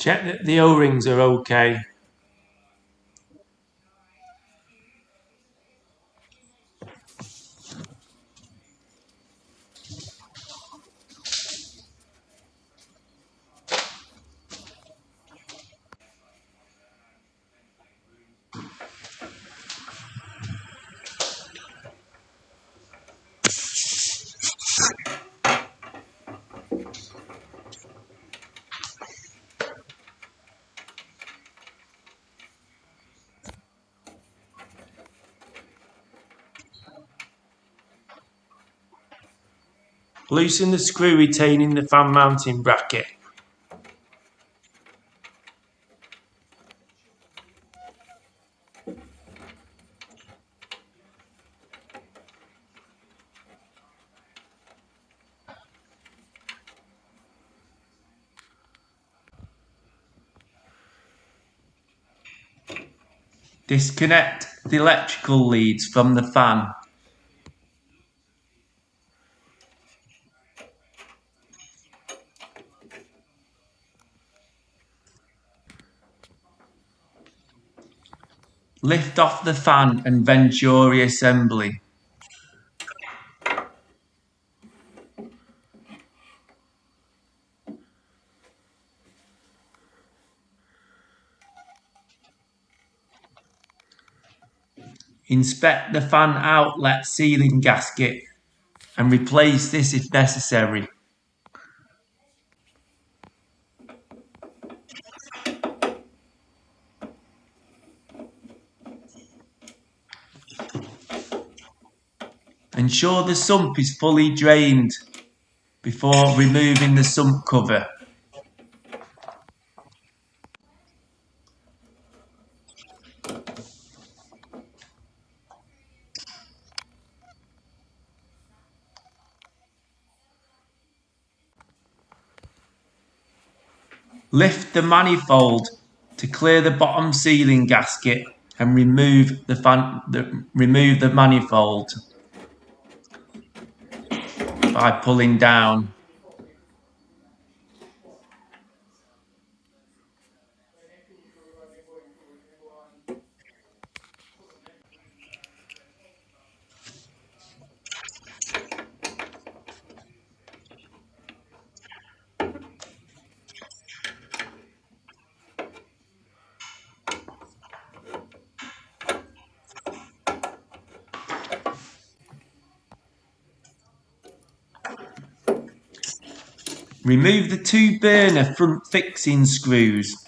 Check that the O-rings are okay. Loosen the screw retaining the fan mounting bracket. Disconnect the electrical leads from the fan. Lift off the fan and Venturi assembly. Inspect the fan outlet sealing gasket and replace this if necessary. Ensure the sump is fully drained before removing the sump cover. Lift the manifold to clear the bottom sealing gasket and remove the manifold by pulling down. Remove the two burner front fixing screws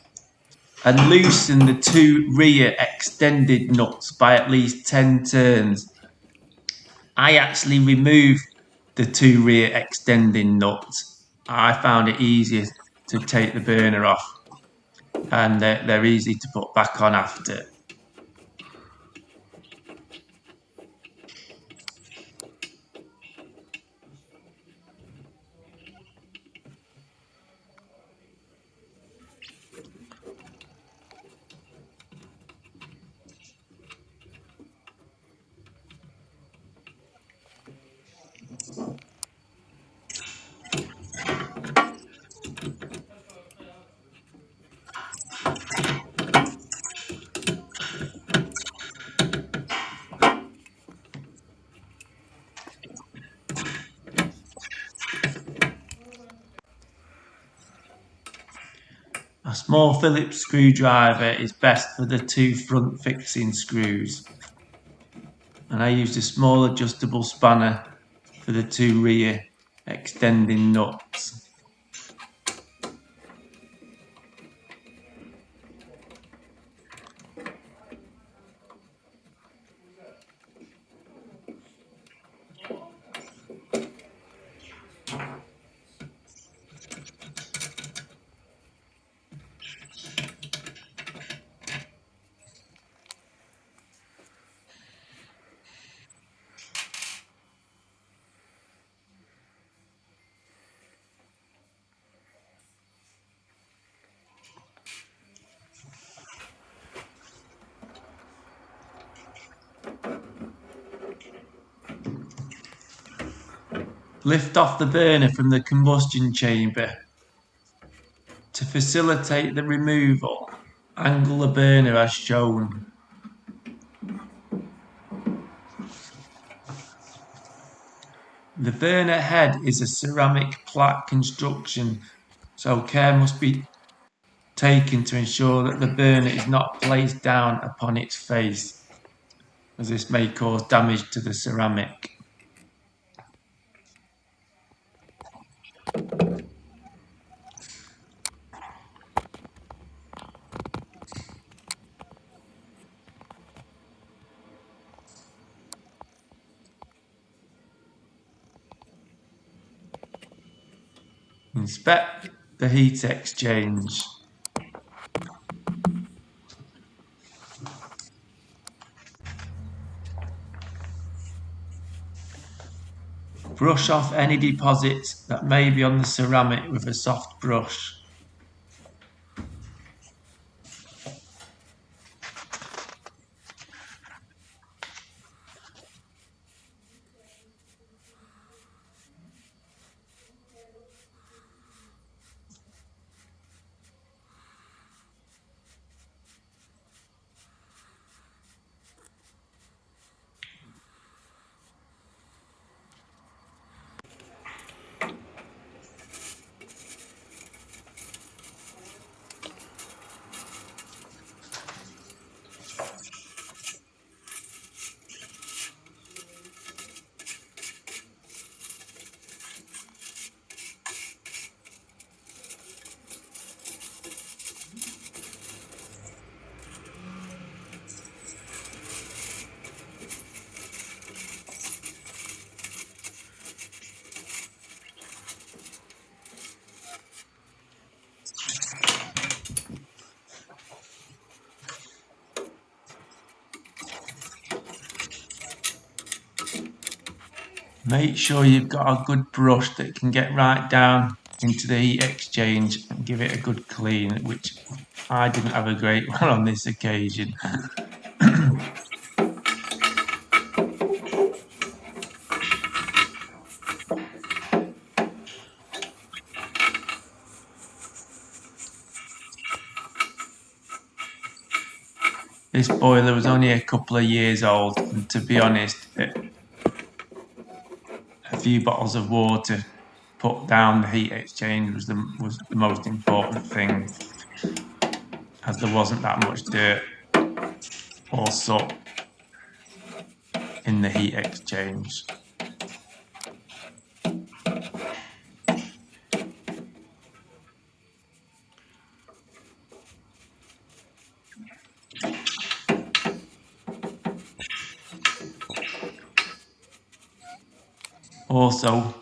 and loosen the two rear extended nuts by at least 10 turns. I actually removed the two rear extending nuts. I found it easier to take the burner off, and they're easy to put back on after. A small Phillips screwdriver is best for the two front fixing screws, and I used a small adjustable spanner for the two rear extending nuts. Lift off the burner from the combustion chamber to facilitate the removal, angle the burner as shown. The burner head is a ceramic plaque construction, so care must be taken to ensure that the burner is not placed down upon its face, as this may cause damage to the ceramic. Inspect the heat exchange. Brush off any deposits that may be on the ceramic with a soft brush. Make sure you've got a good brush that can get right down into the heat exchange and give it a good clean, which I didn't have a great one on this occasion. This boiler was only a couple of years old, and to be honest, a few bottles of water put down the heat exchange was the most important thing, as there wasn't that much dirt or soot in the heat exchange. Also,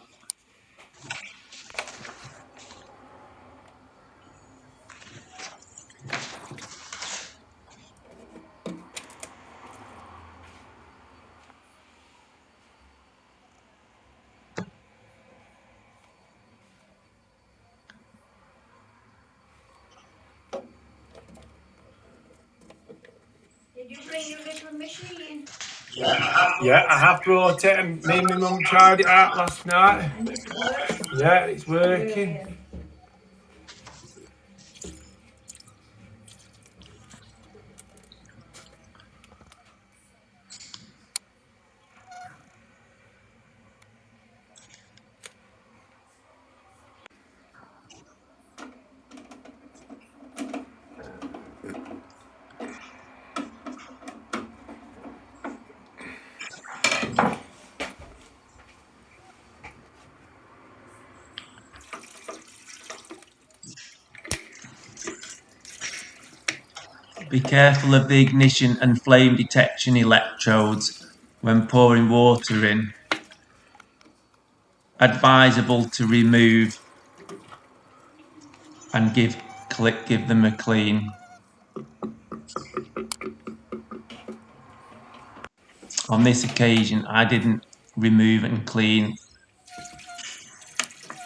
did you bring your little machine? Yeah, I have brought it, and me and my mum tried it out last night. And it's working. Yeah, it's working. Brilliant. be careful of the ignition and flame detection electrodes when pouring water in. Advisable to remove and give them a clean. On this occasion, I didn't remove and clean,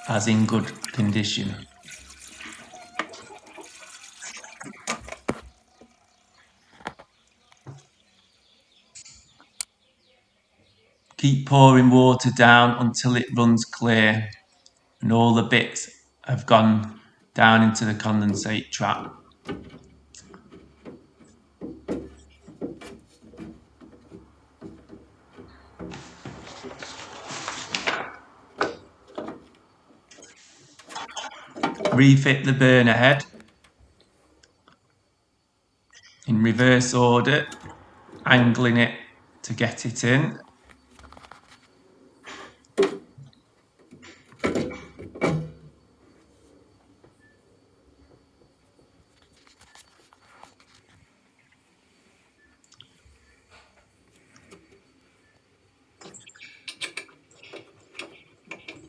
as in good condition. Keep pouring water down until it runs clear and all the bits have gone down into the condensate trap. Refit the burner head in reverse order, angling it to get it in.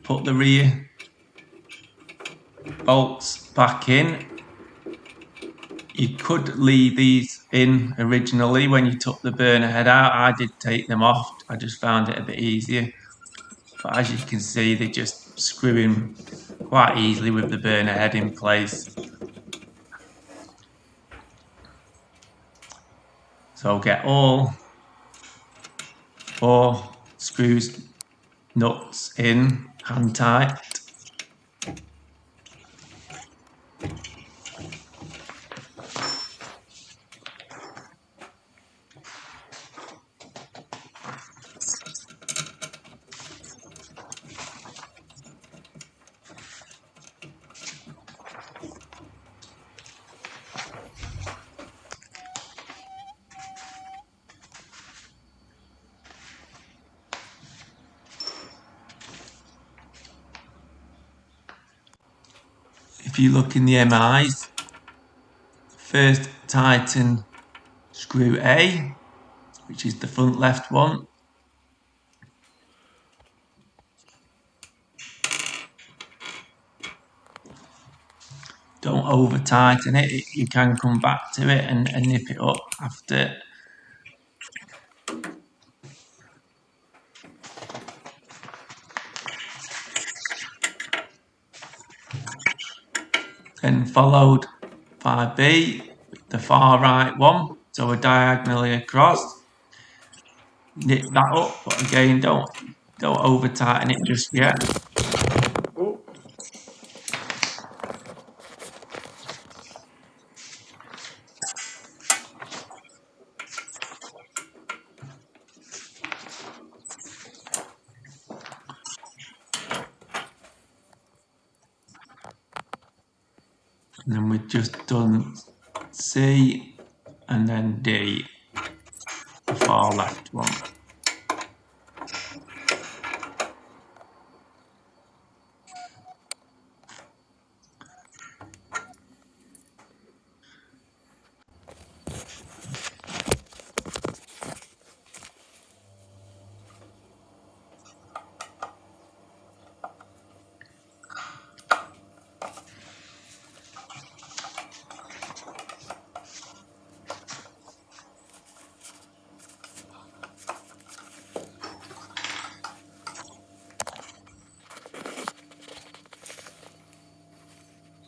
Put the rear bolts back in. You could leave these in originally when you took the burner head out. I did take them off. I just found it a bit easier. But as you can see, they just screw in quite easily with the burner head in place. So get all 4 screws, nuts in, hand tight. If you look in the MIs, first tighten screw A, which is the front left one. Don't over tighten it, you can come back to it and nip it up after. Then followed by B, the far right one, so we're diagonally across. Nip that up, but again, don't over tighten it just yet. Oh. And then we've just done C and then D, the far left one.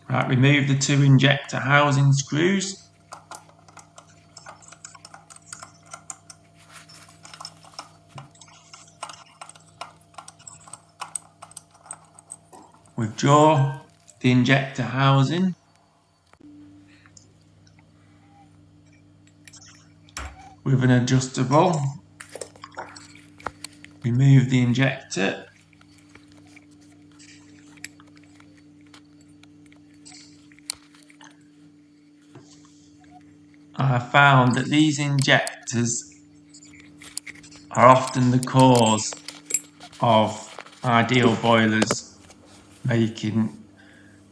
Right, remove the 2 injector housing screws. Withdraw the injector housing. With an adjustable, remove the injector. I found that these injectors are often the cause of ideal boilers making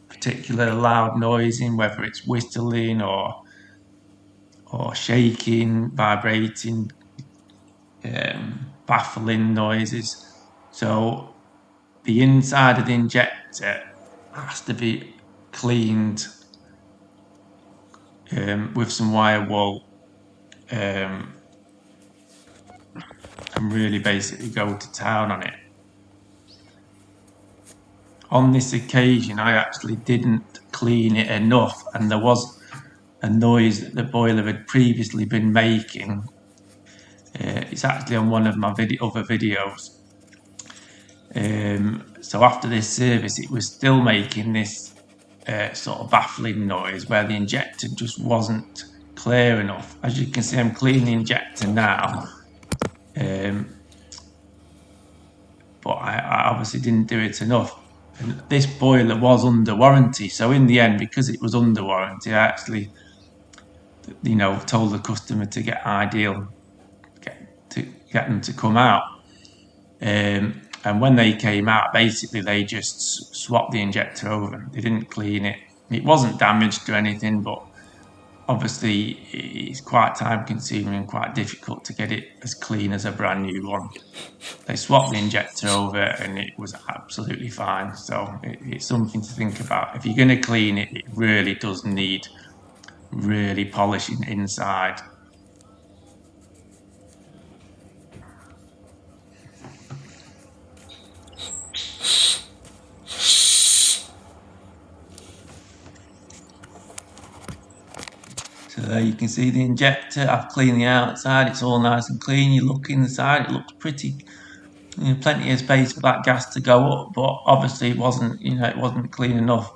particular loud noising, whether it's whistling or shaking, vibrating, baffling noises. So the inside of the injector has to be cleaned with some wire wool and really basically go to town on it. On this occasion, I actually didn't clean it enough, and there was a noise that the boiler had previously been making. It's actually on one of my other videos. So after this service, it was still making this sort of baffling noise where the injector just wasn't clear enough. As you can see, I'm cleaning the injector now, but I obviously didn't do it enough. And this boiler was under warranty, so in the end, because it was under warranty, I actually, told the customer to get them to come out. And when they came out, basically they just swapped the injector over. They didn't clean it. It wasn't damaged or anything, but obviously it's quite time consuming and quite difficult to get it as clean as a brand new one. They swapped the injector over and it was absolutely fine. So it's something to think about. If you're going to clean it, it really does need really polishing inside. So there you can see the injector. I've cleaned the outside. It's all nice and clean. You look inside, it looks pretty, plenty of space for that gas to go up, but obviously it wasn't clean enough.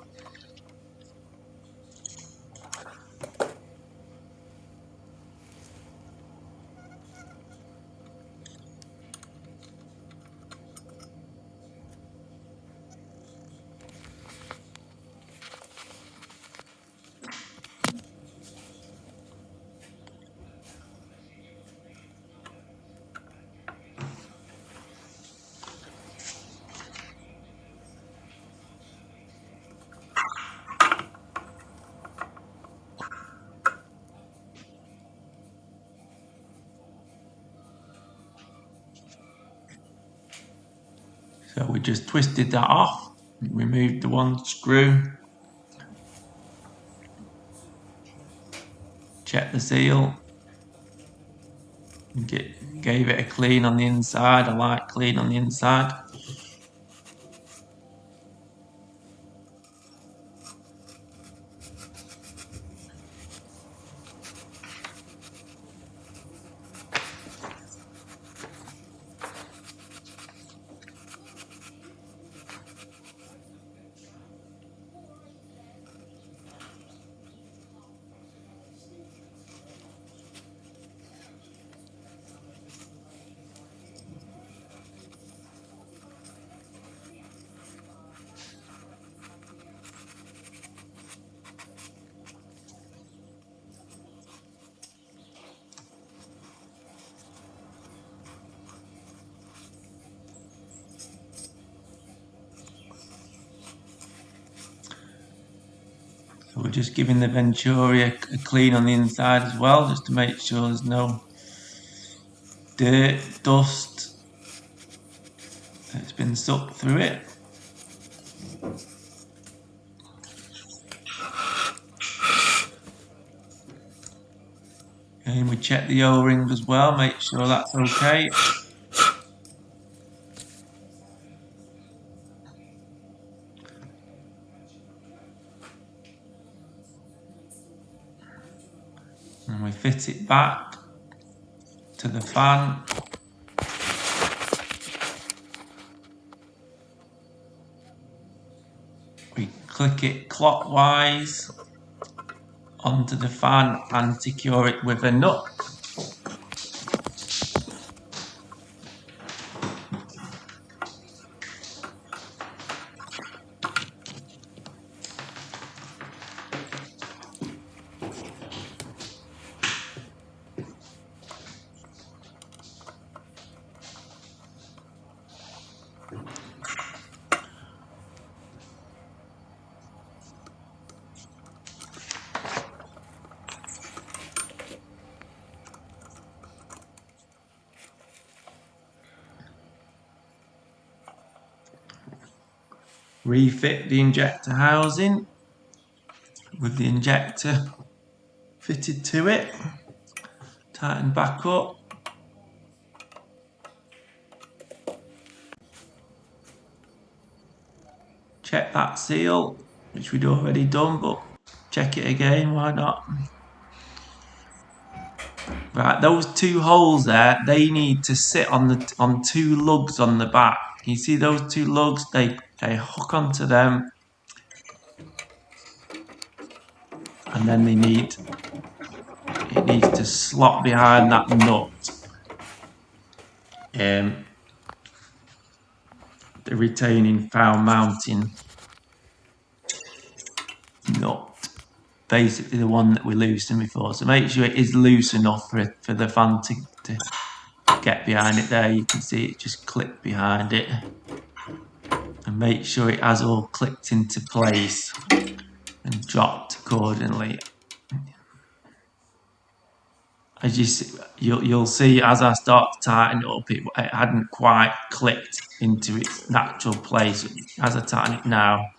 So we just twisted that off, removed the one screw, checked the seal, gave it a clean on the inside, a light clean on the inside. So we're just giving the Venturi a clean on the inside as well, just to make sure there's no dirt, dust that's been sucked through it. And we check the O-ring as well, make sure that's okay. And we fit it back to the fan. We click it clockwise onto the fan and secure it with a nut. Refit the injector housing with the injector fitted to it. Tighten back up. Check that seal, which we'd already done, but check it again, why not? Right, those two holes there, they need to sit on two lugs on the back. You see those two lugs? They hook onto them and then it needs to slot behind that nut. The retaining foul mounting nut, basically the one that we loosened before. So make sure it is loose enough for the fan to get behind it there. You can see it just clipped behind it. And make sure it has all clicked into place and dropped accordingly. As you'll see, as I start to tighten it up, it hadn't quite clicked into its natural place. As I tighten it now,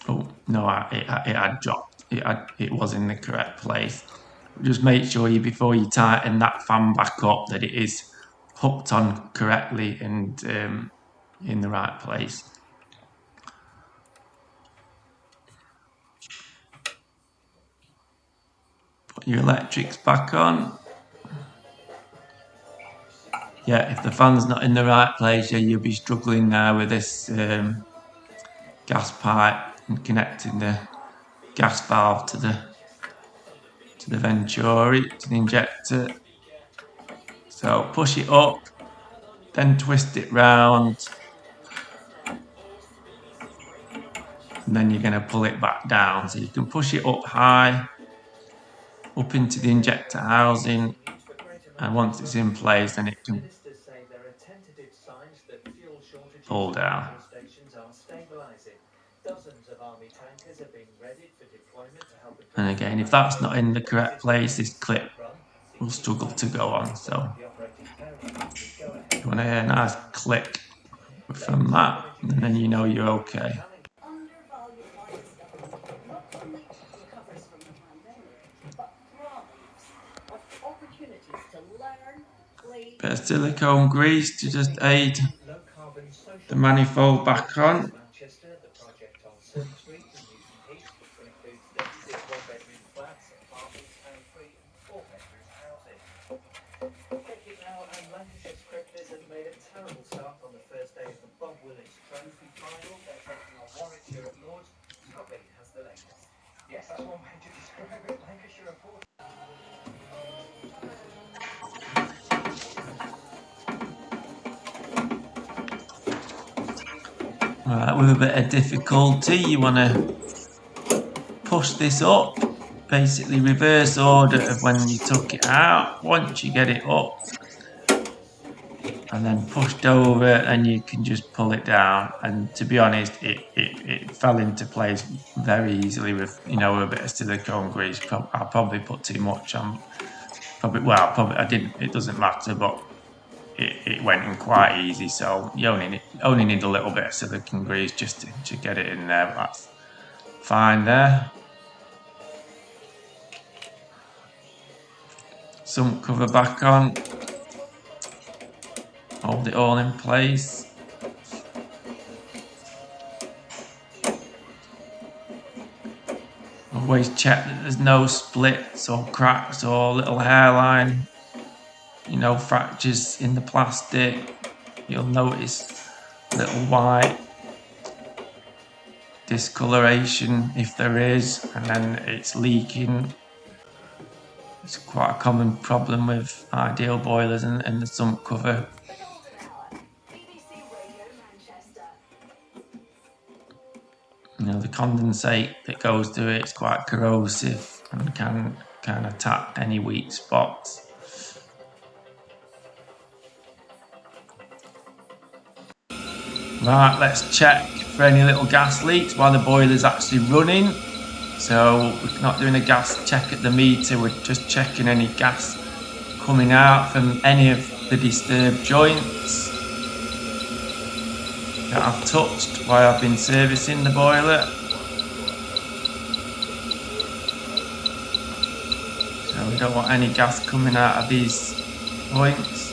oh no, it had dropped. It was in the correct place. Just make sure before you tighten that fan back up that it is hooked on correctly and in the right place. Put your electrics back on. Yeah, if the fan's not in the right place, yeah, you'll be struggling now with this gas pipe and connecting the gas valve to the Venturi, to the injector. So push it up, then twist it round, and then you're going to pull it back down. So you can push it up high, up into the injector housing, and once it's in place, then it can pull down. And again, if that's not in the correct place, this clip will struggle to go on. So you want to hear a nice click from that, and then you know you're okay. Bit of silicone grease to just aid the manifold back on. Right, with a bit of difficulty, you want to push this up, basically reverse order of when you took it out. Once you get it up and then pushed over, and you can just pull it down. And to be honest, it fell into place very easily with a bit of silicone grease. I probably put too much on. Probably I didn't. It doesn't matter, but it went in quite easy. So you only need a little bit of silicone grease just to get it in there. That's fine there. Sump cover back on. Hold it all in place. Always check that there's no splits or cracks or little hairline, fractures in the plastic. You'll notice little white discoloration if there is, and then it's leaking. It's quite a common problem with ideal boilers and the sump cover. The condensate that goes through it is quite corrosive and can attack any weak spots. Right, let's check for any little gas leaks while the boiler's actually running. So we're not doing a gas check at the meter, we're just checking any gas coming out from any of the disturbed joints that I've touched while I've been servicing the boiler. So we don't want any gas coming out of these points.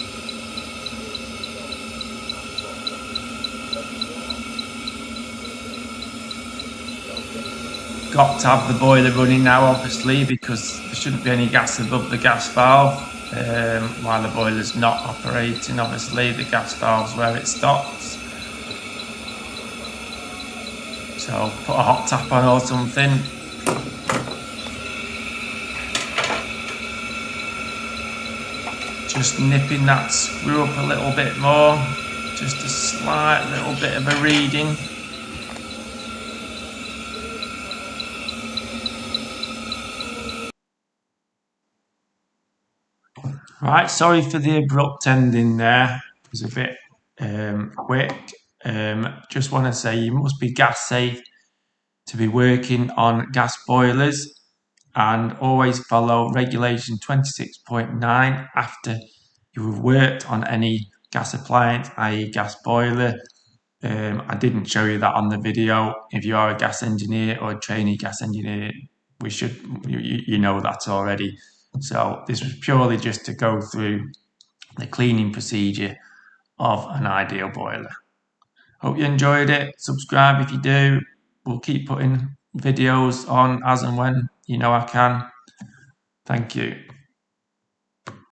got to have the boiler running now, obviously, because there shouldn't be any gas above the gas valve. While the boiler's not operating, obviously, the gas valve's where it stops. So put a hot tap on or something. Just nipping that screw up a little bit more. Just a slight little bit of a reading. Right, sorry for the abrupt ending there. It was a bit quick. Just want to say you must be gas safe to be working on gas boilers, and always follow regulation 26.9 after you have worked on any gas appliance, i.e. gas boiler. I didn't show you that on the video. If you are a gas engineer or a trainee gas engineer, you know that already. So this was purely just to go through the cleaning procedure of an ideal boiler. Hope you enjoyed it. Subscribe if you do. We'll keep putting videos on as and when I can. Thank you.